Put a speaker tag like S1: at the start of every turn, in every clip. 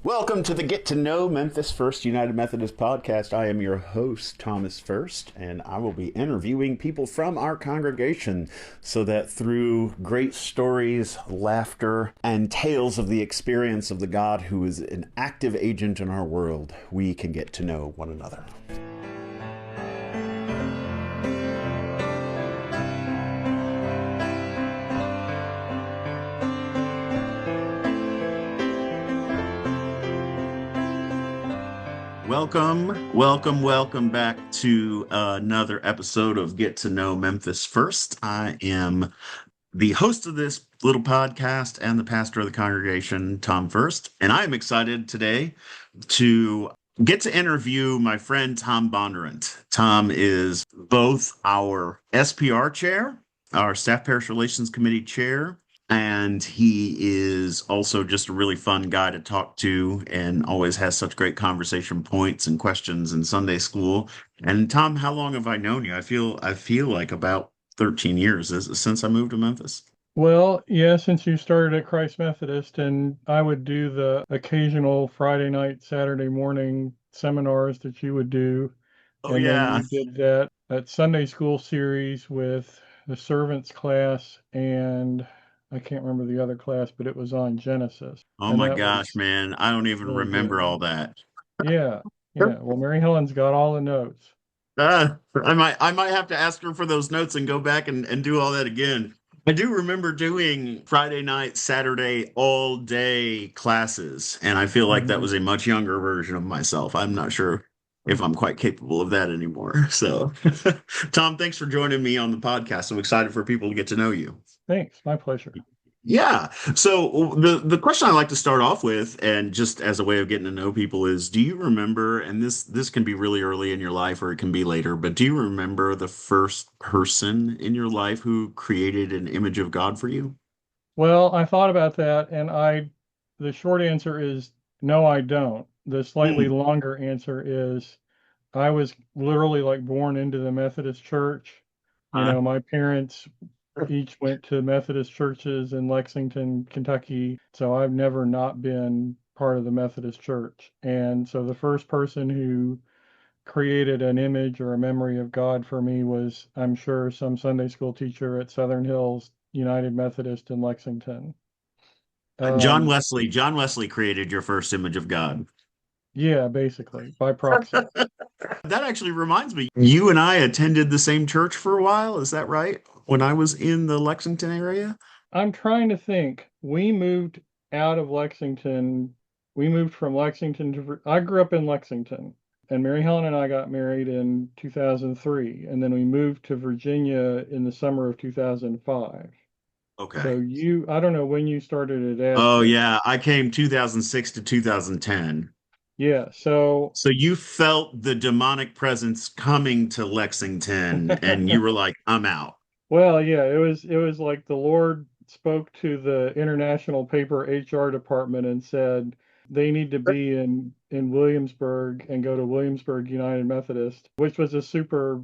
S1: Welcome to the Get to Know Memphis First United Methodist podcast. I am your host, Thomas First, and I will be interviewing people from our congregation so that through great stories, laughter, and tales of the experience of the God who is an active agent in our world, we can get to know one another. Welcome back to another episode of Get to Know Memphis First. I am the host of this little podcast and the pastor of the congregation, Tom First, and I am excited today to get to interview my friend Tom Bondurant. Tom is both our SPR chair, our Staff Parish Relations Committee chair, and he is also just a really fun guy to talk to and always has such great conversation points and questions in Sunday school. And Tom, how long have I known you? I feel like about 13 years since I moved to Memphis.
S2: Well, yeah, since you started at Christ Methodist, and I would do the occasional Friday night, Saturday morning seminars that you would do.
S1: Oh
S2: And then
S1: yeah.
S2: you did that Sunday school series with the servants class, and I can't remember the other class, but it was on Genesis.
S1: Oh
S2: And
S1: my
S2: that
S1: gosh,
S2: was
S1: man. I don't even
S2: really
S1: remember
S2: good.
S1: all that.
S2: Yeah, yeah. Well, Mary Helen's got all the notes.
S1: I might have to ask her for those notes and go back and do all that again. I do remember doing Friday night, Saturday, all day classes, and I feel like that
S2: Mhm.
S1: was a much younger version of myself. I'm not sure if I'm quite capable of that anymore. So, Tom, thanks for joining me on the podcast. I'm excited for people to get to know you.
S2: Thanks, my pleasure.
S1: Yeah. So the question I like to start off with, and just as a way of getting to know people, is do you remember, and this can be really early in your life or it can be later, but do you remember the first person in your life who created an image of God for you?
S2: Well, I thought about that, and the short answer is no, I don't. The slightly
S1: Hmm.
S2: longer answer is I was literally like born into the Methodist church. You
S1: Uh,
S2: know, my parents each went to Methodist churches in Lexington, Kentucky, so I've never not been part of the Methodist church. And so the first person who created an image or a memory of God for me was, I'm sure, some Sunday school teacher at Southern Hills United Methodist in Lexington.
S1: John
S2: Um,
S1: Wesley. John Wesley created your first image of God.
S2: yeah, basically, by proxy.
S1: That actually reminds me, you and I attended the same church for a while. Is that right? When I was in the Lexington area?
S2: I'm trying to think. We moved out of Lexington. We moved from Lexington to, I grew up in Lexington, and Mary Helen and I got married in 2003, and then we moved to Virginia in the summer of 2005. So
S1: Okay.
S2: I don't know when you started at
S1: Oh
S2: Asbury.
S1: yeah, I came 2006 to 2010.
S2: Yeah, so
S1: So you felt the demonic presence coming to Lexington and you were like, I'm out.
S2: well, yeah, it was like the Lord spoke to the international paper HR department and said they need to be in Williamsburg and go to Williamsburg United Methodist, which was a super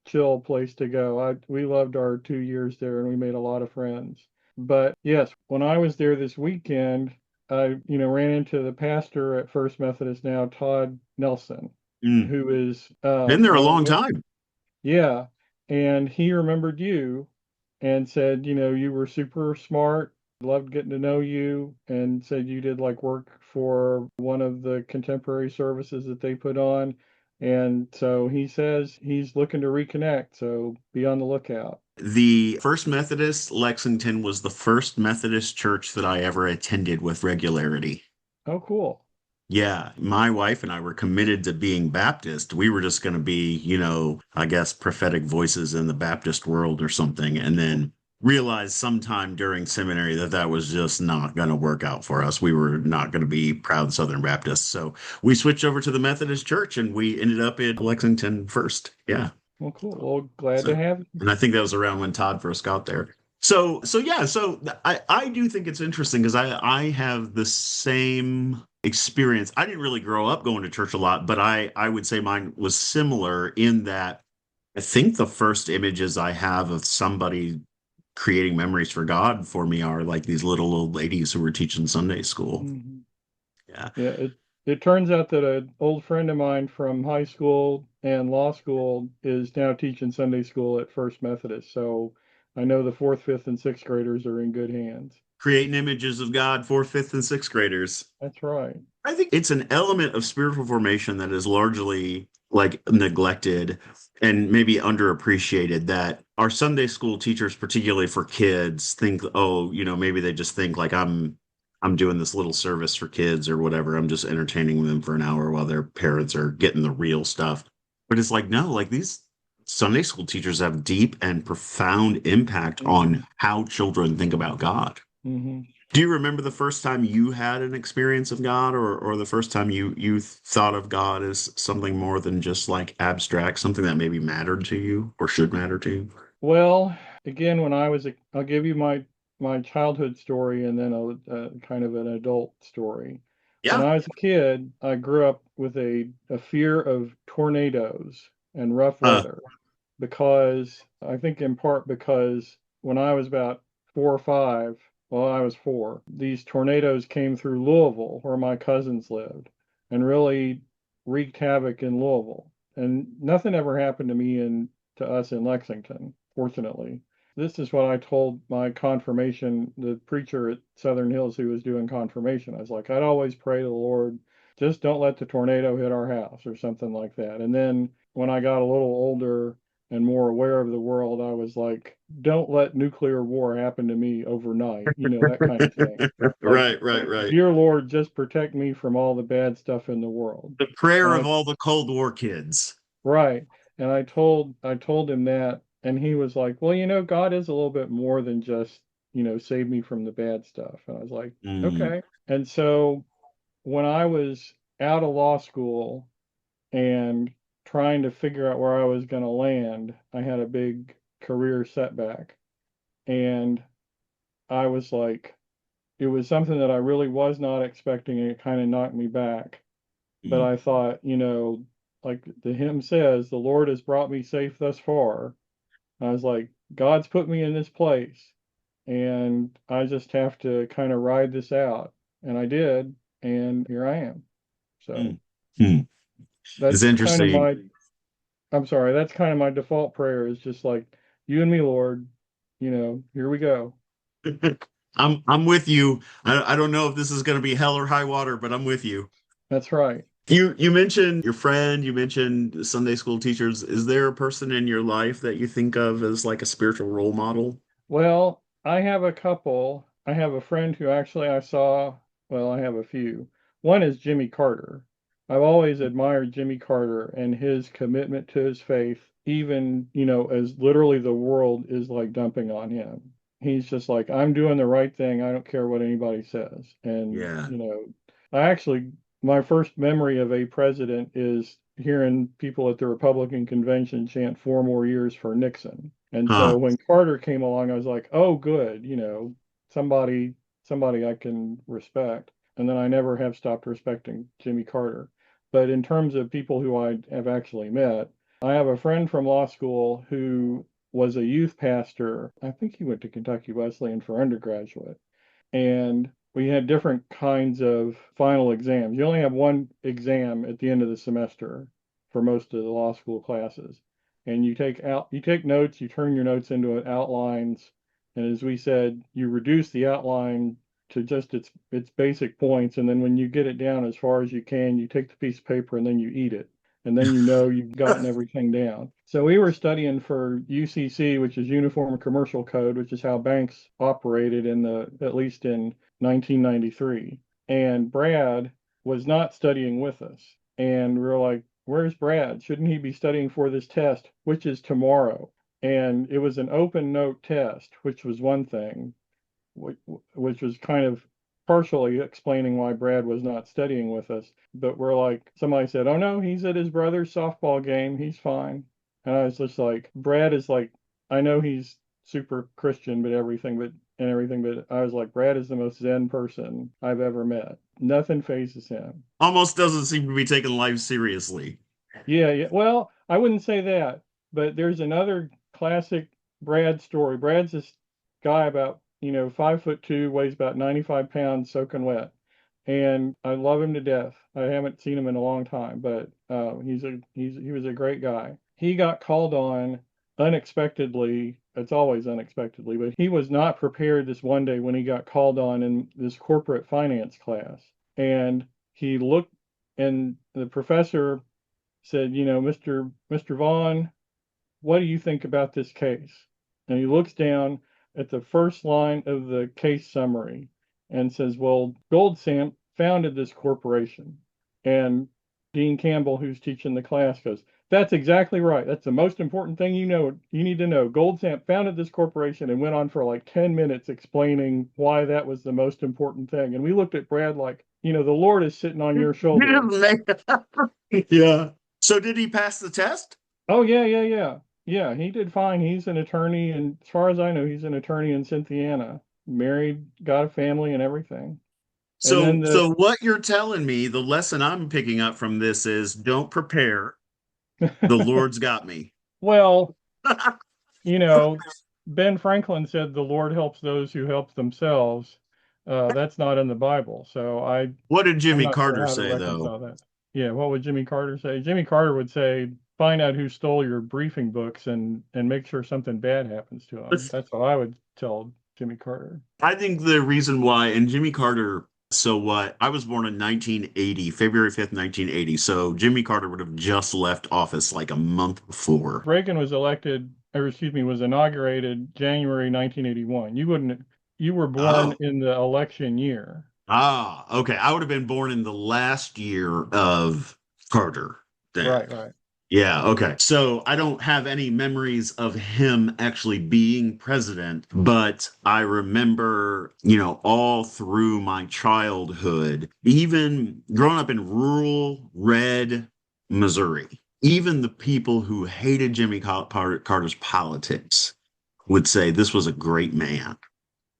S2: chill place to go. We loved our 2 years there and we made a lot of friends. But yes, when I was there this weekend, I ran into the pastor at First Methodist now, Todd Nelson,
S1: Mm.
S2: who is
S1: Been there a
S2: one of
S1: long
S2: the
S1: time.
S2: yeah, and he remembered you and said, you were super smart, loved getting to know you, and said you did like work for one of the contemporary services that they put on. And so he says he's looking to reconnect, so be on the lookout.
S1: The First Methodist Lexington was the first Methodist church that I ever attended with regularity.
S2: Oh, cool.
S1: Yeah, my wife and I were committed to being Baptist. We were just going to be, I guess prophetic voices in the Baptist world or something. And then realized sometime during seminary that that was just not going to work out for us. We were not going to be proud Southern Baptists. So we switched over to the Methodist church and we ended up in Lexington first. Yeah.
S2: Well, cool. Well, glad to
S1: So,
S2: have you.
S1: and I think that was around when Todd first got there. So yeah, I do think it's interesting because I have the same experience. I didn't really grow up going to church a lot, but I would say mine was similar in that I think the first images I have of somebody creating memories for God for me are like these little old ladies who were teaching Sunday school.
S2: Mhm.
S1: Yeah.
S2: Yeah, it turns out that an old friend of mine from high school and law school is now teaching Sunday school at First Methodist. So I know the fourth, fifth, and sixth graders are in good hands.
S1: Creating images of God for fifth and sixth graders.
S2: That's right.
S1: I think it's an element of spiritual formation that is largely like neglected and maybe underappreciated, that our Sunday school teachers, particularly for kids, think, oh, maybe they just think like I'm doing this little service for kids or whatever. I'm just entertaining them for an hour while their parents are getting the real stuff. But it's like, no, like these Sunday school teachers have deep and profound impact
S2: Hmm.
S1: on how children think about God.
S2: Hmm.
S1: Do you remember the first time you had an experience of God, or the first time you thought of God as something more than just like abstract, something that maybe mattered to you or should matter to you?
S2: Well, again, I'll give you my childhood story and then a kind of an adult story. When
S1: Yeah.
S2: I was a kid, I grew up with a fear of tornadoes and rough
S1: Uh,
S2: weather because I think in part because when I was about 4 or 5, well, I was 4, these tornadoes came through Louisville where my cousins lived and really wreaked havoc in Louisville. And nothing ever happened to me and to us in Lexington, fortunately. This is what I told my confirmation, the preacher at Southern Hills who was doing confirmation. I was like, I'd always pray to the Lord, just don't let the tornado hit our house or something like that. And then when I got a little older and more aware of the world, I was like, don't let nuclear war happen to me overnight, that kind of thing. Like,
S1: right, right, right.
S2: dear Lord, just protect me from all the bad stuff in the world.
S1: The prayer
S2: And
S1: of
S2: I,
S1: all the Cold War kids.
S2: right. And I told him that, and he was like, well, God is a little bit more than just, save me from the bad stuff. And I was like,
S1: Mm,
S2: okay. And so when I was out of law school and trying to figure out where I was going to land, I had a big career setback. And I was like, it was something that I really was not expecting, and it kind of knocked me back. But
S1: mm,
S2: I thought, like the hymn says, the Lord has brought me safe thus far. I was like, God's put me in this place, and I just have to kind of ride this out. And I did, and here I am. So
S1: mm, mm. It's
S2: that's kind of
S1: interesting.
S2: I'm sorry, that's kind of my default prayer is just like, you and me, Lord, here we go.
S1: I'm with you. I don't know if this is going to be hell or high water, but I'm with you.
S2: That's right.
S1: You mentioned your friend, you mentioned Sunday school teachers. Is there a person in your life that you think of as like a spiritual role model?
S2: Well, I have a couple. I have a friend who actually I saw, well, I have a few. One is Jimmy Carter. I've always admired Jimmy Carter and his commitment to his faith, even, as literally the world is like dumping on him. He's just like, I'm doing the right thing. I don't care what anybody says. And,
S1: Yeah.
S2: I actually, my first memory of a president is hearing people at the Republican convention chant 4 more years for Nixon. And
S1: Huh.
S2: so when Carter came along, I was like, oh, good, somebody, somebody I can respect. And then I never have stopped respecting Jimmy Carter. But in terms of people who I have actually met, I have a friend from law school who was a youth pastor. I think he went to Kentucky Wesleyan for undergraduate, and we had different kinds of final exams. You only have one exam at the end of the semester for most of the law school classes. And you take notes, you turn your notes into outlines, and as we said, you reduce the outline to just its basic points, and then when you get it down as far as you can, you take the piece of paper and then you eat it. And then you've gotten everything down. So we were studying for UCC, which is Uniform Commercial Code, which is how banks operated at least in 1993. And Brad was not studying with us. And we were like, where's Brad? Shouldn't he be studying for this test, which is tomorrow? And it was an open note test, which was one thing, which was kind of partially explaining why Brad was not studying with us. But we're like, somebody said, oh no, he's at his brother's softball game. He's fine. And I was just like, Brad is like, I know he's super Christian, but I was like, Brad is the most Zen person I've ever met. Nothing phases him.
S1: Almost doesn't seem to be taking life seriously.
S2: Yeah, yeah. Well, I wouldn't say that, but there's another classic Brad story. Brad's this guy about, 5'2", weighs about 95 pounds, soaking wet. and I love him to death. I haven't seen him in a long time, but he was a great guy. He got called on unexpectedly. It's always unexpectedly, but he was not prepared this one day when he got called on in this corporate finance class. And he looked, and the professor said, Mr. Vaughn, what do you think about this case? And he looks down at the first line of the case summary and says, well, Goldsamp founded this corporation. And Dean Campbell, who's teaching the class, goes, that's exactly right. That's the most important thing you need to know. Goldsamp founded this corporation, and went on for like 10 minutes explaining why that was the most important thing. And we looked at Brad like, the Lord is sitting on your
S1: You
S2: shoulder.
S1: didn't make it up. Yeah. So did he pass the test?
S2: Oh yeah, yeah, yeah. Yeah, he did fine. He's an attorney, and as far as I know, he's an attorney in Cynthiana. Married, got a family and everything. And then
S1: So what you're telling me, the lesson I'm picking up from this is don't prepare. The Lord's got me.
S2: well, you know, Ben Franklin said the Lord helps those who help themselves. That's not in the Bible, so
S1: What did
S2: I'm
S1: Jimmy
S2: not sure
S1: Carter
S2: how to
S1: say, though?
S2: reconcile that. Yeah, what would Jimmy Carter say? Jimmy Carter would say, find out who stole your briefing books and make sure something bad happens to them. That's what I would tell Jimmy Carter.
S1: I think the reason why, and Jimmy Carter, so what? I was born in 1980, February 5th, 1980. So Jimmy Carter would have just left office like a month before.
S2: Reagan was elected, or excuse me, was inaugurated January 1981. You were born
S1: Oh,
S2: in the election year.
S1: okay. I would have been born in the last year of Carter then.
S2: Right, right.
S1: Yeah, okay. So I don't have any memories of him actually being president, but I remember, all through my childhood, even growing up in rural red Missouri, even the people who hated Carter's politics would say this was a great man.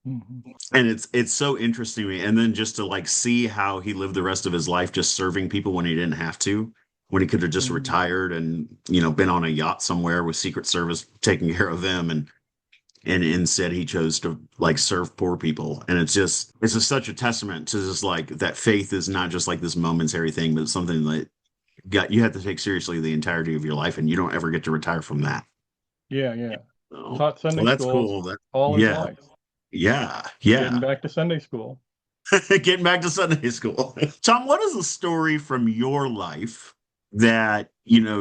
S2: Mhm.
S1: And it's so interesting to me. And then just to like see how he lived the rest of his life just serving people when he didn't have to, when he could have just
S2: Mhm.
S1: retired and, been on a yacht somewhere with Secret Service taking care of them. And instead he chose to like serve poor people. And it's just such a testament to just like that faith is not just like this momentary thing, but it's something that you have to take seriously the entirety of your life, and you don't ever get to retire from that.
S2: Yeah, yeah.
S1: So,
S2: Taught
S1: so
S2: Sunday
S1: that's
S2: schools
S1: cool.
S2: all his
S1: Yeah,
S2: life.
S1: yeah,
S2: Getting
S1: yeah.
S2: back to Sunday school.
S1: Getting back to Sunday school. Tom, what is a story from your life that,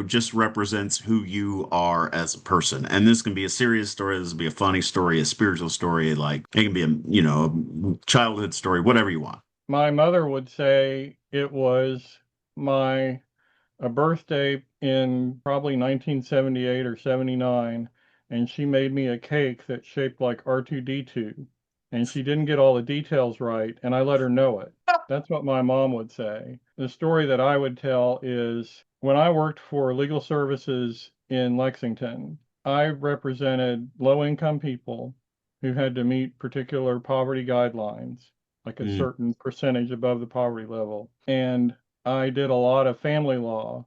S1: just represents who you are as a person? And this can be a serious story, this can be a funny story, a spiritual story, like it can be a childhood story, whatever you want.
S2: My mother would say it was my a birthday in probably 1978 or 79, and she made me a cake that shaped like R2D2, and she didn't get all the details right, and I let her know it. That's what my mom would say. The story that I would tell is when I worked for legal services in Lexington, I represented low income people who had to meet particular poverty guidelines, like a
S1: Mm,
S2: certain percentage above the poverty level. And I did a lot of family law,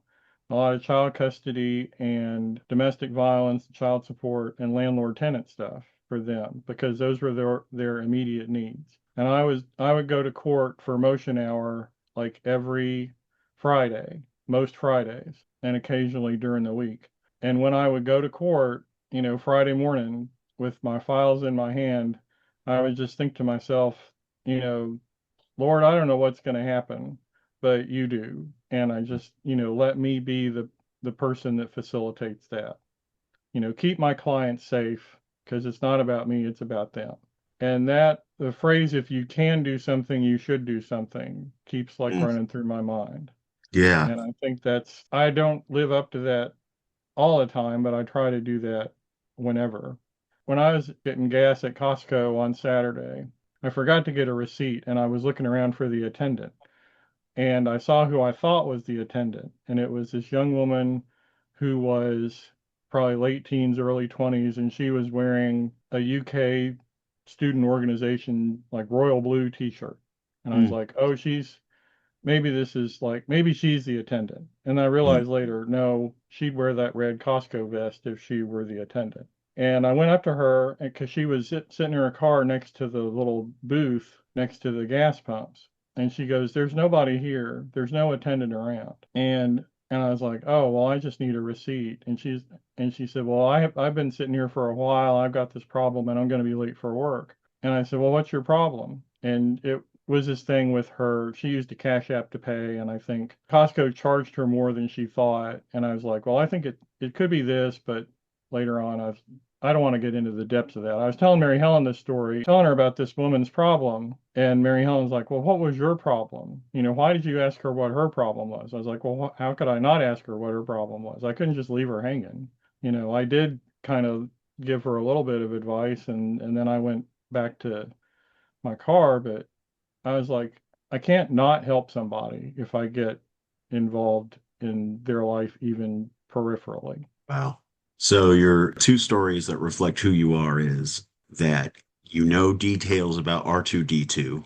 S2: a lot of child custody and domestic violence, child support, and landlord tenant stuff for them because those were their immediate needs. And I would go to court for motion hour like every Friday, most Fridays, and occasionally during the week. And when I would go to court, Friday morning with my files in my hand, I would just think to myself, you know, Lord, I don't know what's going to happen, but you do. And I just, let me be the person that facilitates that. Keep my clients safe because it's not about me, it's about them. And that the phrase, if you can do something, you should do something, keeps like
S1: mm,
S2: running through my mind.
S1: yeah.
S2: And I think I don't live up to that all the time, but I try to do that whenever. When I was getting gas at Costco on Saturday, I forgot to get a receipt and I was looking around for the attendant. And I saw who I thought was the attendant. And it was this young woman who was probably late teens, early 20s, and she was wearing a UK student organization like royal blue t-shirt. And I was
S1: Mm,
S2: like, oh, maybe she's the attendant. And I
S1: mm,
S2: realized later, no, she'd wear that red Costco vest if she were the attendant. And I went up to her because she was sitting in her car next to the little booth next to the gas pumps. And she goes, "There's nobody here. There's no attendant around." And I was like, "Oh, well, I just need a receipt." And she said, "Well, I've been sitting here for a while. I've got this problem and I'm going to be late for work." And I said, "Well, what's your problem?" And it was this thing with her. She used a Cash App to pay, and I think Costco charged her more than she thought. And I was like, "Well, I think it could be this," but later on, I don't want to get into the depths of that. I was telling Mary Helen this story, telling her about this woman's problem, and Mary Helen's like, "Well, what was your problem? Why did you ask her what her problem was?" I was like, "Well, how could I not ask her what her problem was? I couldn't just leave her hanging." I did kind of give her a little bit of advice, and then I went back to my car, but I was like, I can't not help somebody if I get involved in their life, even peripherally.
S1: Wow. So your two stories that reflect who you are is that you know details about R2D2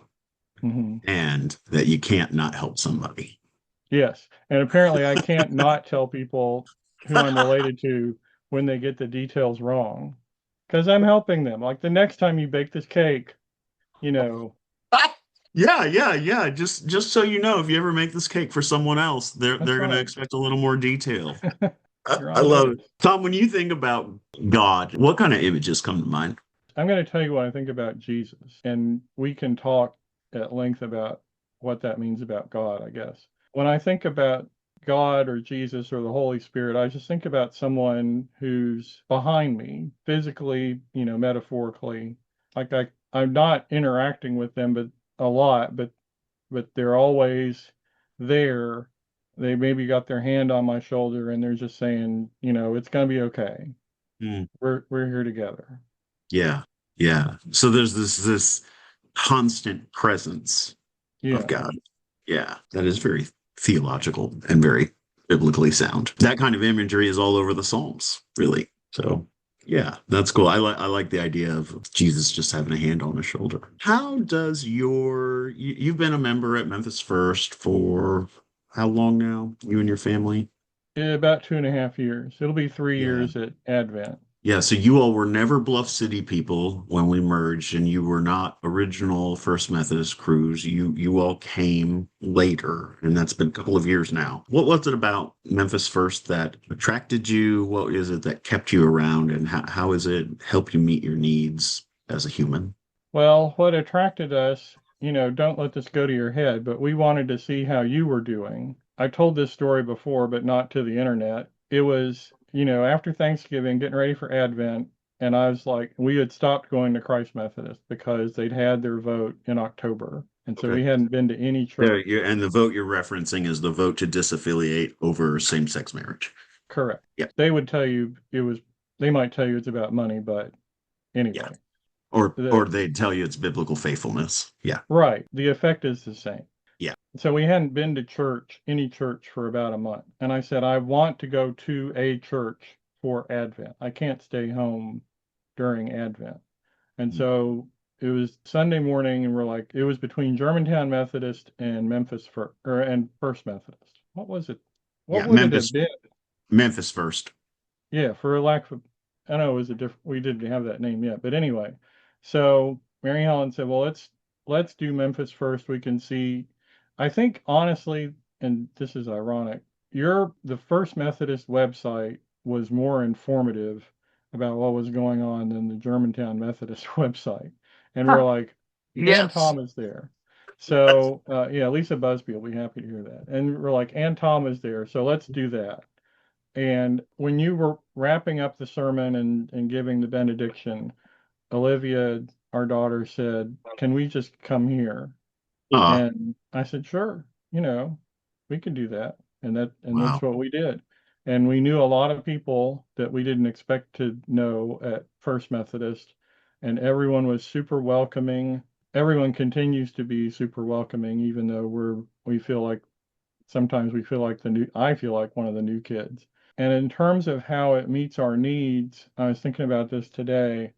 S2: Hmm.
S1: and that you can't not help somebody.
S2: Yes. And apparently I can't not tell people who I'm related to when they get the details wrong because I'm helping them. Like the next time you bake this cake, you know,
S1: Yeah, yeah, yeah. Just so you know, if you ever make this cake for someone else, they're
S2: that's
S1: gonna
S2: right.
S1: expect a little more detail.
S2: You're
S1: I
S2: on
S1: love it.
S2: notice.
S1: Tom, when you think about God, what kind of images come to mind?
S2: I'm going to tell you what I think about Jesus, and we can talk at length about what that means about God, I guess. When I think about God or Jesus or the Holy Spirit, I just think about someone who's behind me, physically, metaphorically. Like I'm not interacting with them but a lot, but they're always there. They maybe got their hand on my shoulder and they're just saying, it's going to be okay.
S1: Hmm.
S2: We're here together.
S1: Yeah, yeah. So there's this constant presence of
S2: Yeah.
S1: God. Yeah, that is very theological and very biblically sound. That kind of imagery is all over the Psalms, really. So, yeah, that's cool. I like the idea of Jesus just having a hand on his shoulder. How does you've been a member at Memphis First for how long now? You and your family?
S2: About 2.5 years. It'll be three
S1: Yeah.
S2: years at Advent.
S1: Yeah, so you all were never Bluff City people when we merged, and you were not original First Methodist crews. You all came later, and that's been a couple of years now. What was it about Memphis First that attracted you? What is it that kept you around, and how has it helped you meet your needs as a human?
S2: Well, what attracted us, don't let this go to your head, but we wanted to see how you were doing. I told this story before, but not to the internet. It was, after Thanksgiving, getting ready for Advent, and I was like, we had stopped going to Christ Methodist because they'd had their vote in October. And so
S1: Okay.
S2: we hadn't been to any
S1: There,
S2: church.
S1: and the vote you're referencing is the vote to disaffiliate over same-sex marriage.
S2: Correct.
S1: Yeah,
S2: They would tell you they might tell you it's about money, but
S1: yeah.
S2: anyway.
S1: Or
S2: The
S1: they'd tell you it's biblical faithfulness. Yeah,
S2: Right. The effect is the same.
S1: yeah.
S2: So we hadn't been to church, any church, for about a month. And I said, I want to go to a church for Advent. I can't stay home during Advent. And so it was Sunday morning, and we're like, it was between Germantown Methodist and Memphis and First Methodist. What was it? What
S1: Yeah,
S2: would it have been?
S1: Memphis First.
S2: Yeah, for a lack of, I know it was a different, we didn't have that name yet, but anyway. So Mary Helen said, well, let's do Memphis first. We can see. I think honestly, and this is ironic, the First Methodist website was more informative about what was going on than the Germantown Methodist website. And we're
S1: Huh.
S2: like, and
S1: Yes.
S2: Tom is there. So yeah, Lisa Busby will be happy to hear that. And we're like, and Tom is there. So let's do that. And when you were wrapping up the sermon and giving the benediction, Olivia, our daughter, said, "Can we just come here?"
S1: Ah,
S2: And I said, "Sure, we can do that." And
S1: wow.
S2: that's what we did. And we knew a lot of people that we didn't expect to know at First Methodist, and everyone was super welcoming. Everyone continues to be super welcoming, even though we feel like sometimes we feel like I feel like one of the new kids. And in terms of how it meets our needs, I was thinking about this today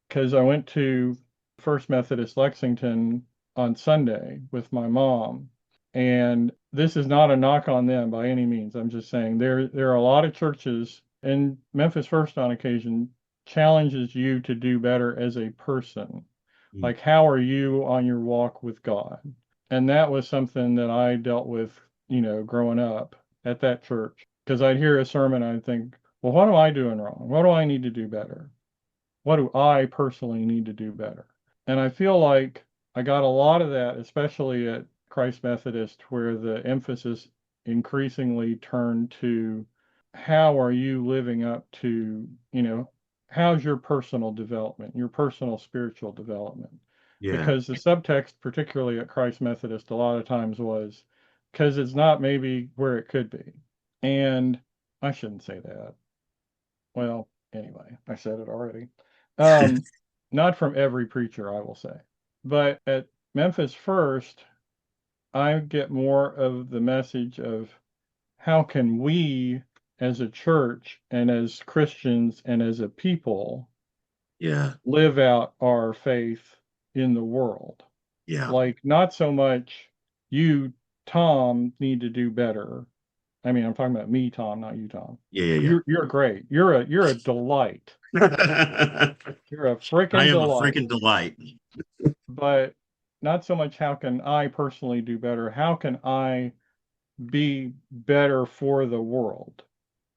S2: because I went to First Methodist Lexington on Sunday with my mom. And this is not a knock on them by any means. I'm just saying there are a lot of churches, and Memphis First on occasion challenges you to do better as a person.
S1: Mm.
S2: Like, how are you on your walk with God? And that was something that I dealt with, growing up at that church. Because I'd hear a sermon, I'd think, well, what am I doing wrong? What do I need to do better? What do I personally need to do better? And I feel like I got a lot of that, especially at Christ Methodist, where the emphasis increasingly turned to how are you living up to, how's your personal development, your personal spiritual development?
S1: Yeah.
S2: Because the subtext, particularly at Christ Methodist, a lot of times was because it's not maybe where it could be. And I shouldn't say that. Well, anyway, I said it already. Um, Not from every preacher, I will say. But at Memphis First, I get more of the message of how can we as a church and as Christians and as a people
S1: Yeah.
S2: live out our faith in the world.
S1: Yeah.
S2: Like not so much you, Tom, need to do better. I mean, I'm talking about me, Tom, not you, Tom.
S1: Yeah. Yeah.
S2: You're great. You're a delight.
S1: Yeah.
S2: You're a
S1: I
S2: freaking
S1: am a
S2: delight.
S1: freaking delight.
S2: But not so much how can I personally do better? How can I be better for the world?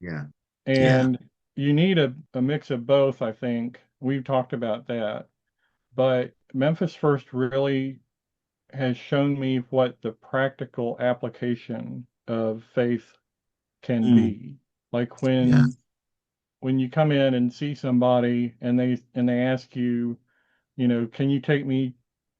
S1: Yeah. Yeah.
S2: And you need a mix of both, I think. We've talked about that. But Memphis First really has shown me what the practical application of faith can
S1: Mm.
S2: be. Like
S1: Yeah.
S2: when you come in and see somebody and they ask you, can you take me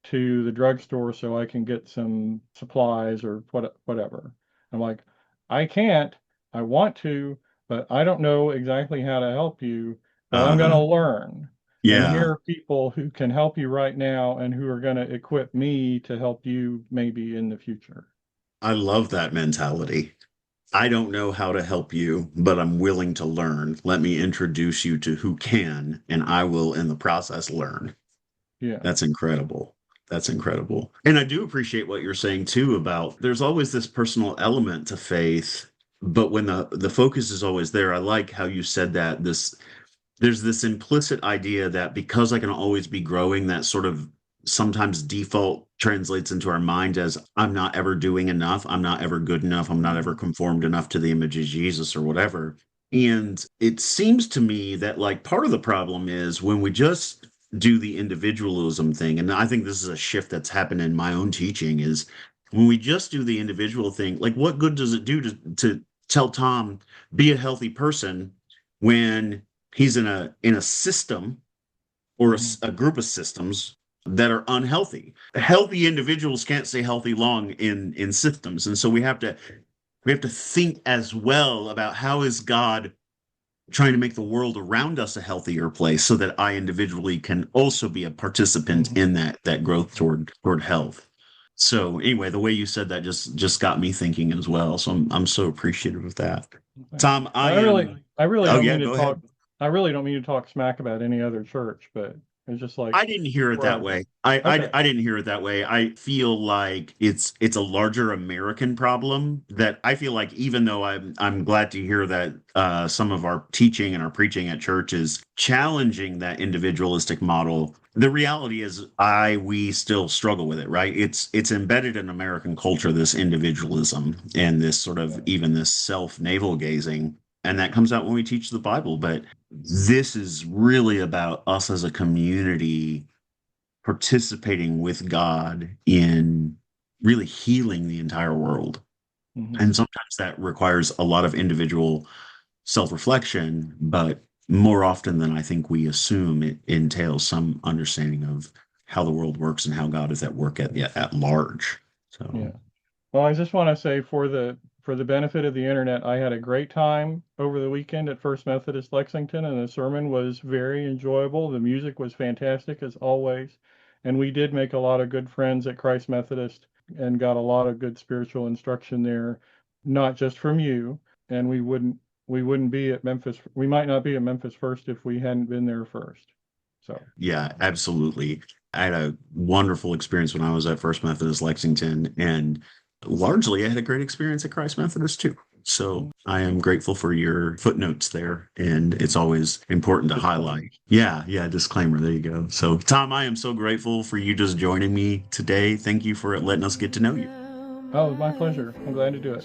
S2: to the drugstore so I can get some supplies or whatever? I'm like, I can't. I want to, but I don't know exactly how to help you, but I'm going to
S1: Uh-huh.
S2: learn. And
S1: Yeah.
S2: here are people who can help you right now and who are going to equip me to help you maybe in the future.
S1: I love that mentality. I don't know how to help you, but I'm willing to learn. Let me introduce you to who can, and I will, in the process, learn.
S2: Yeah.
S1: That's incredible. That's incredible. And I do appreciate what you're saying too about there's always this personal element to faith, but when the focus is always there, I like how you said that there's this implicit idea that because I can always be growing, that sort of sometimes default translates into our mind as I'm not ever doing enough, I'm not ever good enough, I'm not ever
S2: Mhm.
S1: conformed enough to the image of Jesus or whatever. And it seems to me that like part of the problem is when we just do the individualism thing, and I think this is a shift that's happened in my own teaching, is when we just do the individual thing, like what good does it do to tell Tom be a healthy person when he's in a system or
S2: Mhm.
S1: a group of systems that are unhealthy. Healthy individuals can't stay healthy long in systems, and so we have to think as well about how is God trying to make the world around us a healthier place so that I individually can also be a participant
S2: Mhm.
S1: in that growth toward health. So anyway, the way you said that just got me thinking as well. So I'm so appreciative of that.
S2: Thanks.
S1: Tom, I
S2: And
S1: am.
S2: I really
S1: Oh
S2: don't
S1: yeah,
S2: mean to
S1: go ahead.
S2: talk, I really don't mean to talk smack about any other church, but it's just like
S1: I didn't hear it
S2: where
S1: that
S2: I'm,
S1: way. I, I
S2: okay.
S1: I didn't hear it that way. I feel like it's a larger American problem that I feel like even though I'm glad to hear that some of our teaching and our preaching at church is challenging that individualistic model. The reality is we still struggle with it, right? It's embedded in American culture, this individualism and this sort of
S2: Yeah.
S1: even this self-navel gazing. And that comes out when we teach the Bible. But this is really about us as a community participating with God in really healing the entire world.
S2: Hmm.
S1: And sometimes that requires a lot of individual self-reflection, but more often than I think we assume, it entails some understanding of how the world works and how God is at work at large. So,
S2: Yeah. Well, I just want to say for the benefit of the internet, I had a great time over the weekend at First Methodist Lexington, and the sermon was very enjoyable. The music was fantastic as always, and we did make a lot of good friends at Christ Methodist and got a lot of good spiritual instruction there, not just from you. And we wouldn't be at Memphis. We might not be at Memphis First if we hadn't been there first. So,
S1: yeah, absolutely. I had a wonderful experience when I was at First Methodist Lexington, and largely I had a great experience at Christ Methodist too. So I am grateful for your footnotes there, and it's always important to
S2: Disclaimer.
S1: highlight. Yeah, yeah, disclaimer. There you go. So, Tom, I am so grateful for you just joining me today. Thank you for letting us get to know you.
S2: Oh, my pleasure. I'm glad to do it.